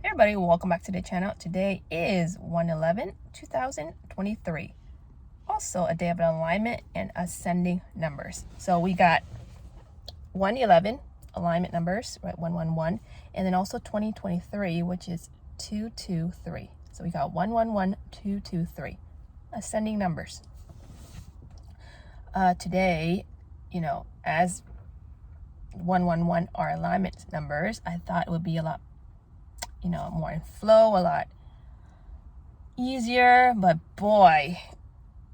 Everybody, welcome back to the channel. Today is 1/11/2023. Also a day of alignment and ascending numbers. So we got 1/11 alignment numbers, right? 111, and then also 2023, which is 223. So we got 111-223 ascending numbers. Today, as 111 are alignment numbers, I thought it would be a lot more in flow, a lot easier, but boy,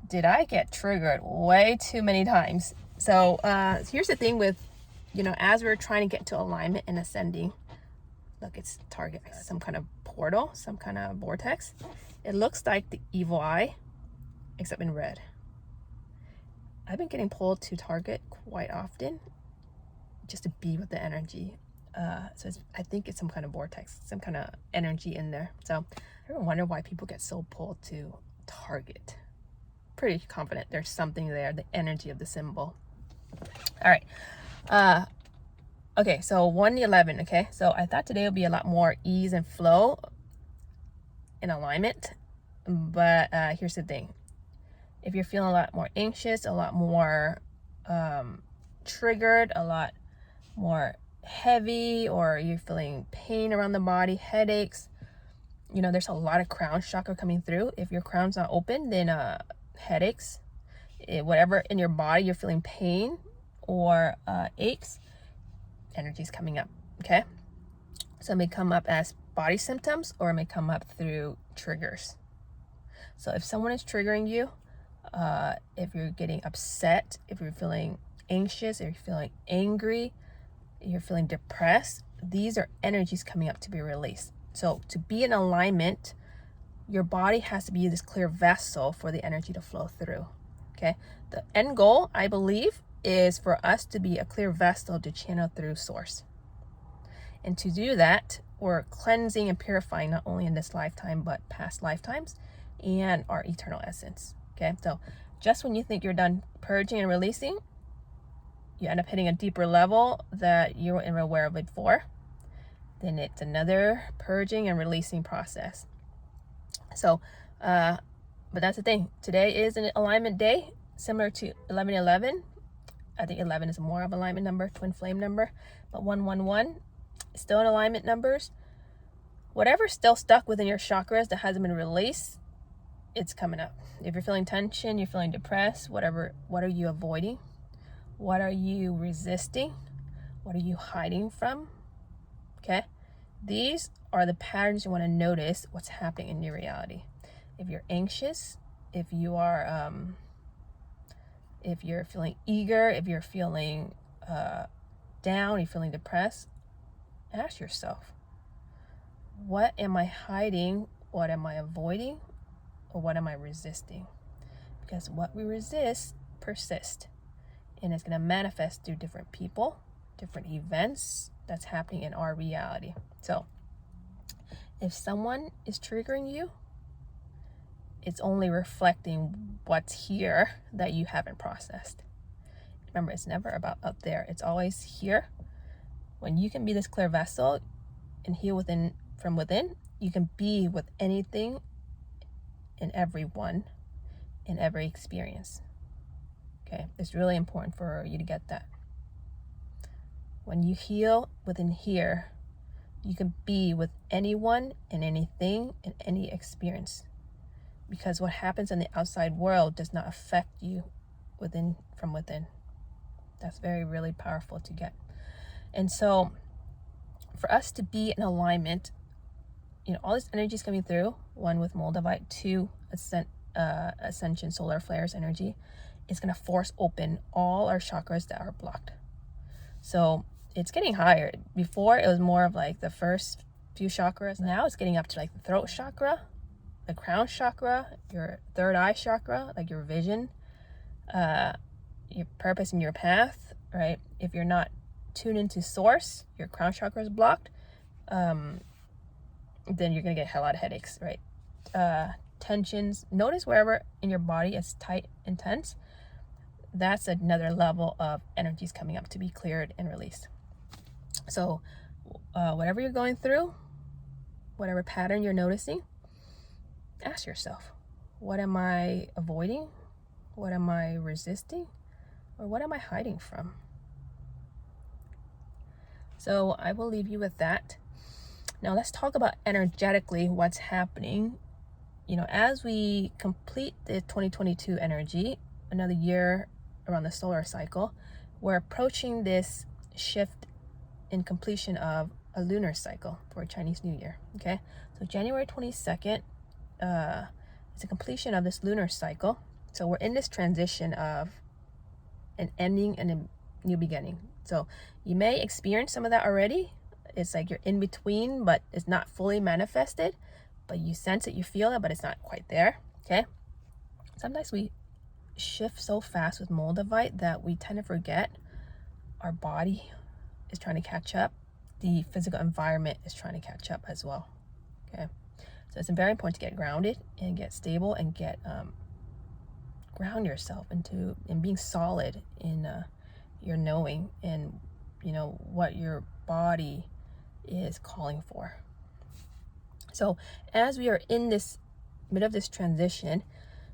did I get triggered way too many times. So here's the thing with, as we're trying to get to alignment and ascending, look, it's target, some kind of portal, some kind of vortex. It looks like the evil eye, except in red. I've been getting pulled to target quite often just to be with the energy. So I think it's some kind of vortex, some kind of energy in there. So I ever wonder why people get so pulled to target. Pretty confident there's something there, the energy of the symbol. All right. Okay, so 1/11, okay? So I thought today would be a lot more ease and flow in alignment. But here's the thing. If you're feeling a lot more anxious, a lot more triggered, a lot more heavy, or you're feeling pain around the body, headaches, there's a lot of crown chakra coming through. If your crown's not open, then headaches, whatever in your body you're feeling pain or aches, energy's coming up. Okay, so it may come up as body symptoms or it may come up through triggers. So if someone is triggering you, if you're getting upset, if you're feeling anxious, if you're feeling angry, you're feeling depressed, these are energies coming up to be released. So to be in alignment, your body has to be this clear vessel for the energy to flow through. Okay, the end goal, I believe, is for us to be a clear vessel to channel through source. And to do that, we're cleansing and purifying not only in this lifetime but past lifetimes and our eternal essence. Okay, so just when you think you're done purging and releasing, you end up hitting a deeper level that you weren't aware of before. Then it's another purging and releasing process. So, but that's the thing. Today is an alignment day, similar to 11/11. I think 11 is more of an alignment number, twin flame number, but 111 is still in alignment numbers. Whatever's still stuck within your chakras that hasn't been released, it's coming up. If you're feeling tension, you're feeling depressed, what are you avoiding? What are you resisting? What are you hiding from? Okay, these are the patterns you want to notice what's happening in your reality. If you're anxious, if you are, if you're feeling eager, if you're feeling down, you're feeling depressed, ask yourself, what am I hiding? What am I avoiding? Or what am I resisting? Because what we resist persists. And it's going to manifest through different people, different events that's happening in our reality. So if someone is triggering you, it's only reflecting what's here that you haven't processed. Remember, it's never about out there. It's always here. When you can be this clear vessel and heal from within, you can be with anything and everyone in every experience. Okay, it's really important for you to get that. When you heal within here, you can be with anyone and anything and any experience. Because what happens in the outside world does not affect you from within. That's really powerful to get. And so for us to be in alignment, all this energy is coming through, one with Moldavite, two ascension solar flares energy. It's going to force open all our chakras that are blocked. So it's getting higher. Before, it was more of like the first few chakras. Now it's getting up to like the throat chakra, the crown chakra, your third eye chakra, like your vision, your purpose and your path, right? If you're not tuned into source, your crown chakra is blocked, then you're going to get a lot of headaches, right? Tensions. Notice wherever in your body it's tight and tense. That's another level of energies coming up to be cleared and released. So whatever you're going through, whatever pattern you're noticing, ask yourself, what am I avoiding? What am I resisting? Or what am I hiding from? So I will leave you with that. Now let's talk about energetically what's happening. As we complete the 2022 energy, another year around the solar cycle, we're approaching this shift in completion of a lunar cycle for Chinese New Year. Okay, so January 22nd is the completion of this lunar cycle. So we're in this transition of an ending and a new beginning. So you may experience some of that already. It's like you're in between, but it's not fully manifested, but you sense it, you feel it, but it's not quite there. Okay, sometimes we shift so fast with Moldavite that we tend to forget our body is trying to catch up. The physical environment is trying to catch up as well. Okay, so it's very important to get grounded and get stable and get ground yourself into and being solid in your knowing and what your body is calling for. So as we are in this mid of this transition,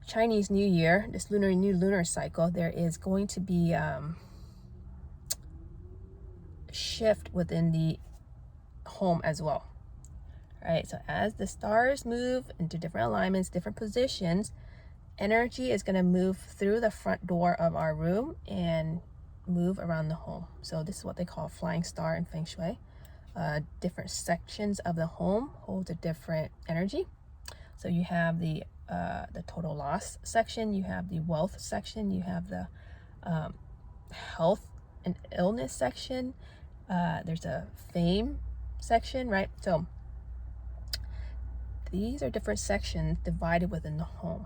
Chinese New Year, this new lunar cycle, there is going to be shift within the home as well. All right, so as the stars move into different alignments, different positions, energy is going to move through the front door of our room and move around the home. So this is what they call flying star in Feng Shui. Different sections of the home hold a different energy. So you have the total loss section, you have the wealth section, you have the health and illness section. There's a fame section, right? So these are different sections divided within the home.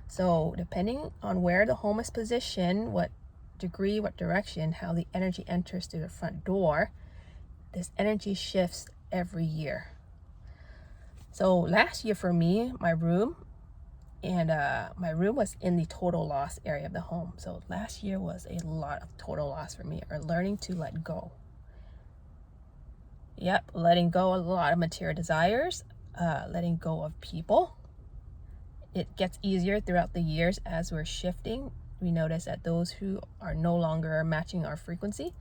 So depending on where the home is positioned, what degree, what direction, how the energy enters through the front door, this energy shifts every year. So last year for me, my room was in the total loss area of the home. So last year was a lot of total loss for me, or learning to let go. Yep, letting go of a lot of material desires, letting go of people. It gets easier throughout the years as we're shifting. We notice that those who are no longer matching our frequency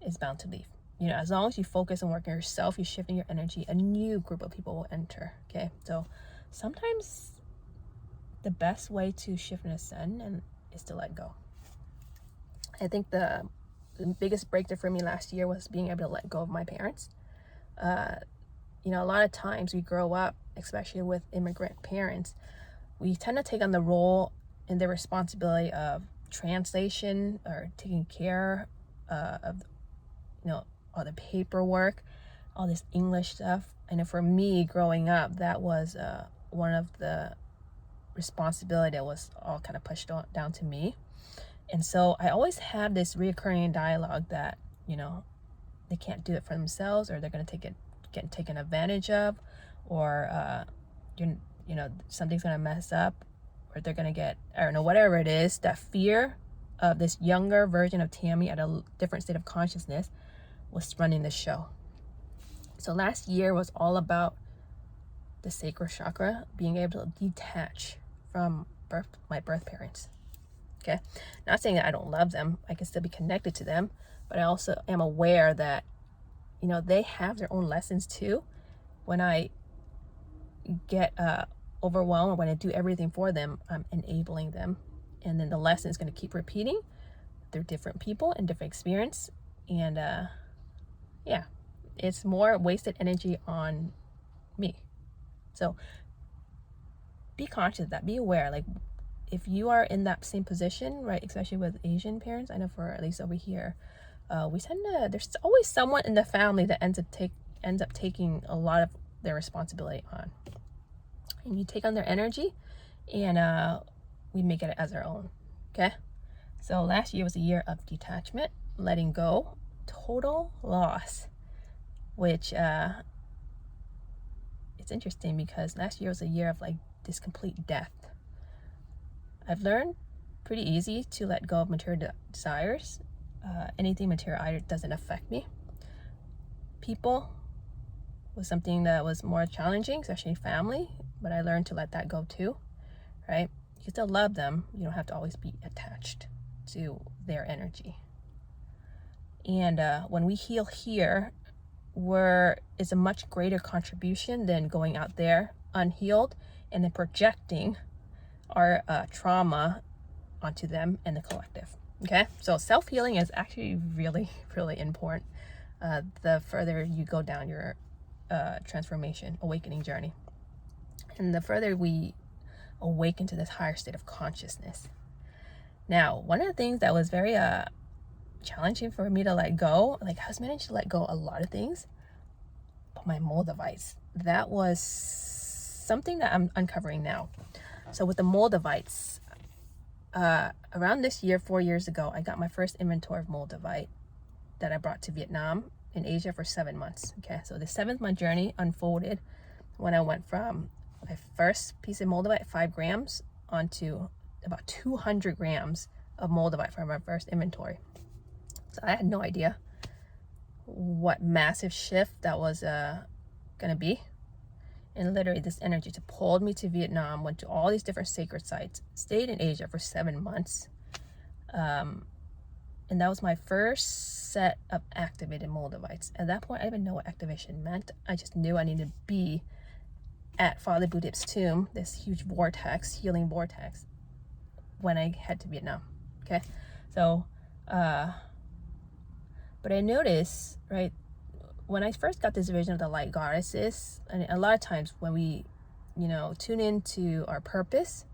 is bound to leave. As long as you focus on working on yourself, you're shifting your energy, a new group of people will enter. Okay, so sometimes the best way to shift and ascend is to let go. I think the biggest breakthrough for me last year was being able to let go of my parents. A lot of times we grow up, especially with immigrant parents, we tend to take on the role and the responsibility of translation or taking care of all the paperwork, all this English stuff. And for me growing up, that was one of the responsibility that was all kind of pushed down to me. And so I always had this reoccurring dialogue that they can't do it for themselves, or they're going to get taken advantage of, or something's going to mess up, or they're going to get, I don't know, whatever it is. That fear of this younger version of Tammy at a different state of consciousness was running the show. So last year was all about the sacral chakra, being able to detach from my birth parents. Okay, not saying that I don't love them, I can still be connected to them, but I also am aware that they have their own lessons too. When I get overwhelmed, or when I do everything for them, I'm enabling them, and then the lesson is going to keep repeating through different people and different experience. And it's more wasted energy on me. So be conscious of that, be aware. Like, if you are in that same position, right, especially with Asian parents, I know for at least over here, we tend to, there's always someone in the family that ends up taking a lot of their responsibility on, and you take on their energy, and we make it as our own. Okay, so last year was a year of detachment, letting go, total loss, which it's interesting because last year was a year of like this complete death. I've learned pretty easy to let go of material desires. Anything material either doesn't affect me. People was something that was more challenging, especially family, but I learned to let that go too, right? You still love them. You don't have to always be attached to their energy. And when we heal here, it's a much greater contribution than going out there unhealed and then projecting our trauma onto them and the collective. Okay, so self-healing is actually really, really important the further you go down your transformation, awakening journey. And the further we awaken to this higher state of consciousness. Now, one of the things that was very challenging for me to let go, like I was managing to let go a lot of things, but my Moldavites, that was something that I'm uncovering now. So with the Moldavites, around this year, 4 years ago, I got my first inventory of Moldavite that I brought to Vietnam in Asia for 7 months. Okay, so the 7th month journey unfolded when I went from my first piece of Moldavite, 5 grams, onto about 200 grams of Moldavite from my first inventory. So I had no idea what massive shift that was gonna be. And literally this energy just pulled me to Vietnam, went to all these different sacred sites, stayed in Asia for 7 months. And that was my first set of activated Moldavites. At that point, I didn't even know what activation meant. I just knew I needed to be at Father Budip's tomb, this huge vortex, healing vortex, when I head to Vietnam. Okay, so, but I noticed, right, when I first got this vision of the light goddesses, and a lot of times when we, tune into our purpose,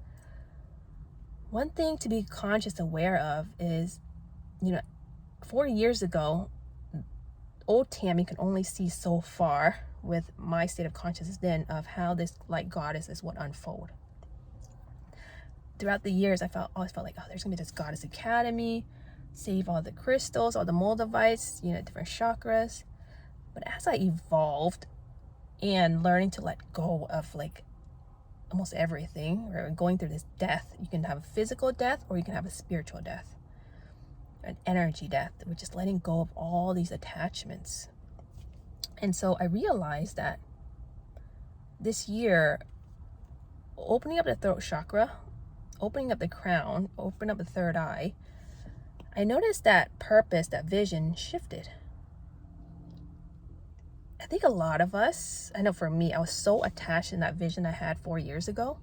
one thing to be conscious, aware of is, 4 years ago, old Tammy could only see so far with my state of consciousness then of how this light goddess would unfold. Throughout the years, I always felt like, oh, there's gonna be this goddess academy, save all the crystals, all the Moldavites, different chakras. But as I evolved and learning to let go of like almost everything, or going through this death, you can have a physical death or you can have a spiritual death, an energy death, which is letting go of all these attachments. And so I realized that this year, opening up the throat chakra, opening up the crown, opening up the third eye, I noticed that purpose, that vision shifted. I think a lot of us, I know for me, I was so attached in that vision I had 4 years ago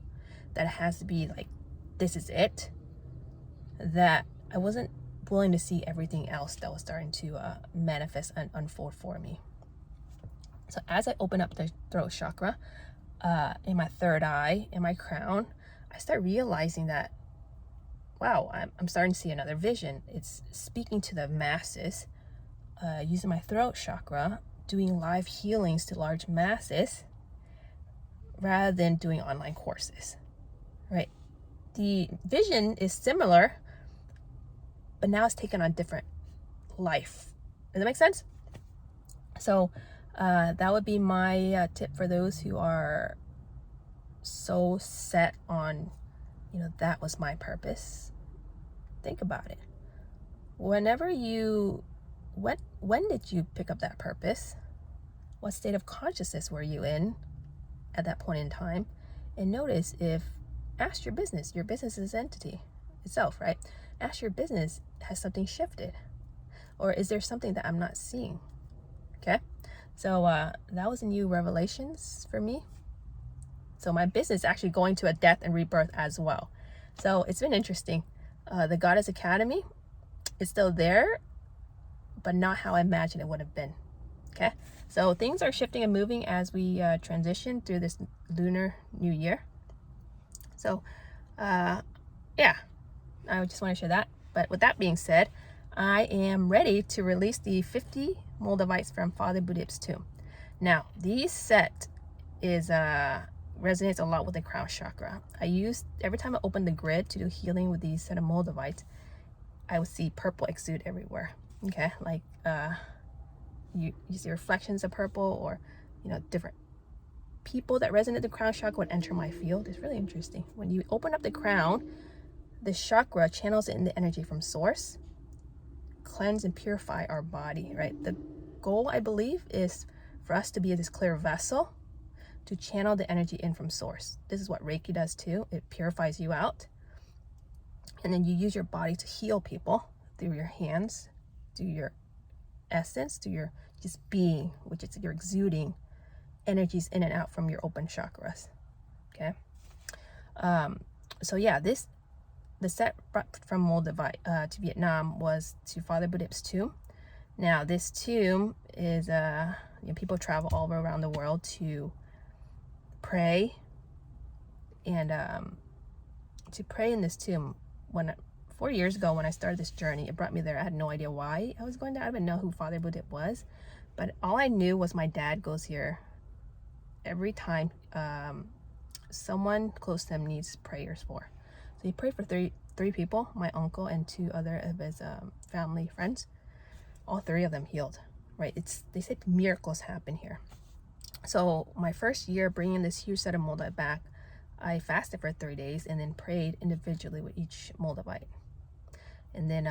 that it has to be like, this is it, that I wasn't willing to see everything else that was starting to manifest and unfold for me. So as I open up the throat chakra, in my third eye, in my crown, I start realizing that, wow, I'm starting to see another vision. It's speaking to the masses, using my throat chakra, doing live healings to large masses rather than doing online courses, right? The vision is similar, but now it's taken on different life. Does that make sense? So that would be my tip for those who are so set on, that was my purpose. Think about it. Whenever when did you pick up that purpose? What state of consciousness were you in at that point in time? And notice ask your business is entity itself, right? Ask your business, has something shifted? Or is there something that I'm not seeing? Okay, so that was a new revelations for me. So my business is actually going to a death and rebirth as well. So it's been interesting. The Goddess Academy is still there, but not how I imagined it would have been. Okay, so things are shifting and moving as we transition through this lunar new year. So yeah, I just want to share that. But with that being said, I am ready to release the 50 Moldavites from Father Budip's tomb. Now, these set is resonates a lot with the crown chakra. Every time I open the grid to do healing with these set of Moldavites, I would see purple exude everywhere. Okay, like you see reflections of purple, or different people that resonate the crown chakra would enter my field. It's really interesting. When you open up the crown, the chakra channels in the energy from source, cleanse and purify our body, right? The goal, I believe, is for us to be this clear vessel to channel the energy in from source. This is what Reiki does too. It purifies you out. And then you use your body to heal people through your hands, through your essence, through your just being, which is your exuding energies in and out from your open chakras. Okay. So yeah, the set from Moldavite to Vietnam was to Father Budip's tomb. Now this tomb is people travel all around the world to pray, and to pray in this tomb. 4 years ago when I started this journey, it brought me there. I had no idea why I was going there. I didn't know who Father Budip was, but all I knew was my dad goes here every time someone close to him needs prayers for. So he prayed for three people, my uncle and 2 other of his family friends. All 3 of them healed, right? They said miracles happen here. So my first year bringing this huge set of Moldavite back, I fasted for 3 days and then prayed individually with each Moldavite. And then,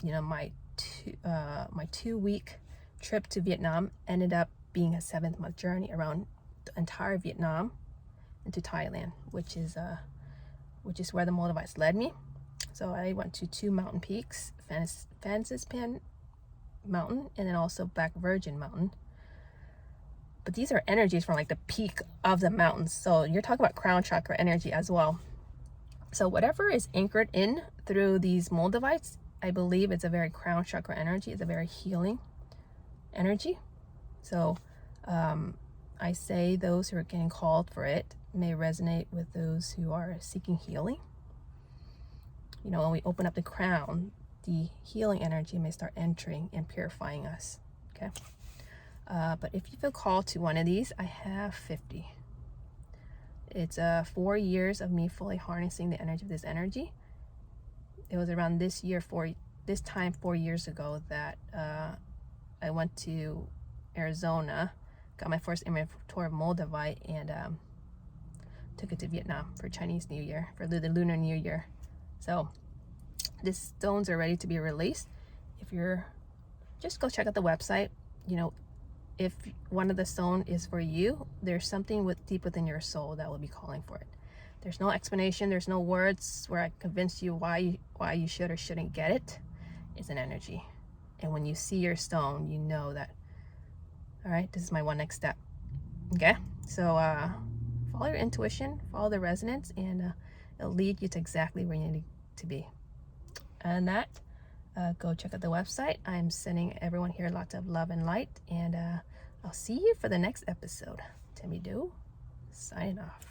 my 2-week trip to Vietnam ended up being a 7-month journey around the entire Vietnam into Thailand, which is where the Moldavites led me. So I went to 2 mountain peaks, Phan Mountain and then also Black Virgin Mountain. But these are energies from like the peak of the mountains. So you're talking about crown chakra energy as well. So whatever is anchored in through these Moldavites, I believe it's a very crown chakra energy. It's a very healing energy. So I say those who are getting called for it may resonate with those who are seeking healing. When we open up the crown, the healing energy may start entering and purifying us. Okay. But if you feel called to one of these, I have 50. It's 4 years of me fully harnessing the energy of this energy. It was around this time 4 years ago that I went to Arizona, got my first inventory of Moldavite, and took it to Vietnam for Chinese New Year, for the Lunar New Year. So these stones are ready to be released. If you're, just go check out the website. If one of the stone is for you, there's something deep within your soul that will be calling for it. There's no explanation. There's no words where I convince you why you should or shouldn't get it. It's an energy. And when you see your stone, you know that, all right, this is my one next step. Okay? So follow your intuition, follow the resonance, and it'll lead you to exactly where you need to be. And that, go check out the website. I'm sending everyone here lots of love and light, and I'll see you for the next episode. Timmy Doo, signing off.